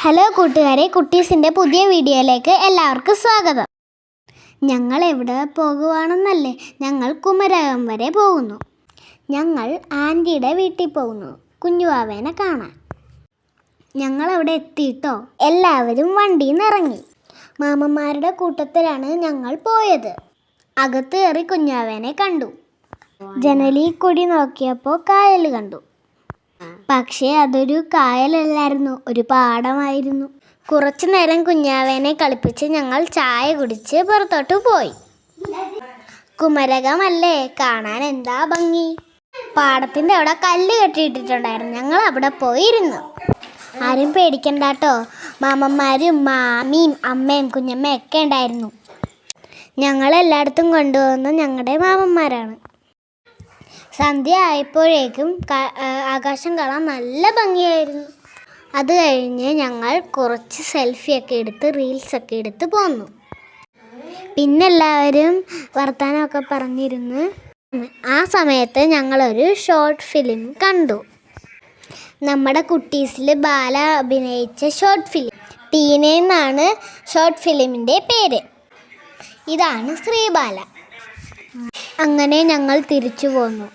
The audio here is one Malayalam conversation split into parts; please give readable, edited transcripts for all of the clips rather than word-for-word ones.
ഹലോ കൂട്ടുകാരെ, കുട്ടീസിൻ്റെ പുതിയ വീഡിയോയിലേക്ക് എല്ലാവർക്കും സ്വാഗതം. ഞങ്ങൾ എവിടെ പോകുവാണെന്നല്ലേ? ഞങ്ങൾ കുമരകം വരെ പോകുന്നു. ഞങ്ങൾ ആൻറ്റിയുടെ വീട്ടിൽ പോകുന്നു കുഞ്ഞുവാവേനെ കാണാൻ. ഞങ്ങൾ അവിടെ എത്തിയിട്ടോ എല്ലാവരും വണ്ടിയിൽ നിന്ന് ഇറങ്ങി. മാമന്മാരുടെ കൂട്ടത്തിലാണ് ഞങ്ങൾ പോയത്. അകത്ത് കയറി കുഞ്ഞുവാവേനെ കണ്ടു. ജനലിൽ കൂടി നോക്കിയപ്പോൾ കായൽ കണ്ടു. പക്ഷേ അതൊരു കായലല്ലായിരുന്നു, ഒരു പാടമായിരുന്നു. കുറച്ചു നേരം കുഞ്ഞാവേനെ കളിപ്പിച്ച് ഞങ്ങൾ ചായ കുടിച്ച് പുറത്തോട്ട് പോയി. കുമരകമല്ലേ, കാണാൻ എന്താ ഭംഗി. പാടത്തിൻ്റെ അവിടെ കല്ല് കെട്ടിയിട്ടിട്ടുണ്ടായിരുന്നു. ഞങ്ങൾ അവിടെ പോയിരുന്നു. ആരും പേടിക്കണ്ടാട്ടോ, മാമന്മാരും മാമിയും അമ്മയും കുഞ്ഞമ്മയും ഒക്കെ ഉണ്ടായിരുന്നു. ഞങ്ങളെല്ലായിടത്തും കൊണ്ടുപോകുന്ന ഞങ്ങളുടെ മാമന്മാരാണ്. സന്ധ്യ ആയപ്പോഴേക്കും ആകാശം കാണാൻ നല്ല ഭംഗിയായിരുന്നു. അത് കഴിഞ്ഞ് ഞങ്ങൾ കുറച്ച് സെൽഫിയൊക്കെ എടുത്ത് റീൽസൊക്കെ എടുത്ത് പോന്നു. പിന്നെല്ലാവരും വർത്തമാനമൊക്കെ പറഞ്ഞിരുന്ന് ആ സമയത്ത് ഞങ്ങളൊരു ഷോർട്ട് ഫിലിം കണ്ടു. നമ്മുടെ കുട്ടീസിൽ ബാല അഭിനയിച്ച ഷോർട്ട് ഫിലിം. ടീനെന്നാണ് ഷോർട്ട് ഫിലിമിൻ്റെ പേര്. ഇതാണ് ശ്രീബാല. അങ്ങനെ ഞങ്ങൾ തിരിച്ചു പോന്നു.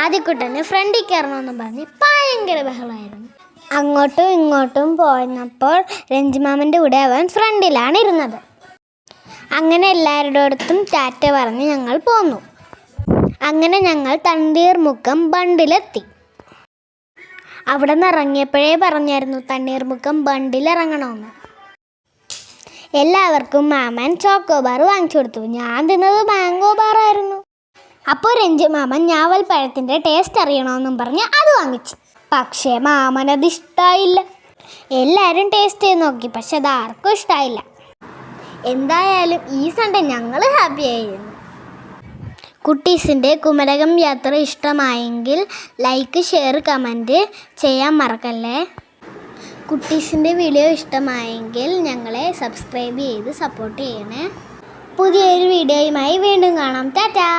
ആദ്യക്കുട്ടന് ഫ്രണ്ടിൽ കയറണമെന്ന് പറഞ്ഞ് ഭയങ്കര ബഹളമായിരുന്നു. അങ്ങോട്ടും ഇങ്ങോട്ടും പോയപ്പോൾ രഞ്ജിമാമൻ്റെ കൂടെ അവൻ ഫ്രണ്ടിലാണ് ഇരുന്നത്. അങ്ങനെ എല്ലാവരുടെ അടുത്തും ടാറ്റ പറഞ്ഞ് ഞങ്ങൾ പോന്നു. അങ്ങനെ ഞങ്ങൾ തണ്ണീർമുക്കം ബണ്ടിലെത്തി. അവിടെ നിന്ന് ഇറങ്ങിയപ്പോഴേ പറഞ്ഞായിരുന്നു തണ്ണീർമുക്കം ബണ്ടിലിറങ്ങണമെന്ന്. എല്ലാവർക്കും മാമൻ ചോക്കോബാർ വാങ്ങിച്ചു കൊടുത്തു. ഞാൻ തിന്നത് മാംഗോ ബാറായിരുന്നു. അപ്പോൾ രഞ്ജിമാമൻ ഞാവൽപ്പഴത്തിൻ്റെ ടേസ്റ്റ് അറിയണമെന്നും പറഞ്ഞ് അത് വാങ്ങിച്ചു. പക്ഷേ മാമനത് ഇഷ്ടമായില്ല. എല്ലാവരും ടേസ്റ്റ് ചെയ്ത് നോക്കി, പക്ഷെ അത് ആർക്കും ഇഷ്ടമായില്ല. എന്തായാലും ഈ സൺഡേ ഞങ്ങൾ ഹാപ്പി ആയിരുന്നു. കുട്ടീസിൻ്റെ കുമരകം യാത്ര ഇഷ്ടമായെങ്കിൽ ലൈക്ക്, ഷെയർ, കമൻറ്റ് ചെയ്യാൻ മറക്കല്ലേ. കുട്ടീസിൻ്റെ വീഡിയോ ഇഷ്ടമായെങ്കിൽ ഞങ്ങളെ സബ്സ്ക്രൈബ് ചെയ്ത് സപ്പോർട്ട് ചെയ്യണേ. പുതിയൊരു വീഡിയോയുമായി വീണ്ടും കാണാം. ടാറ്റാ.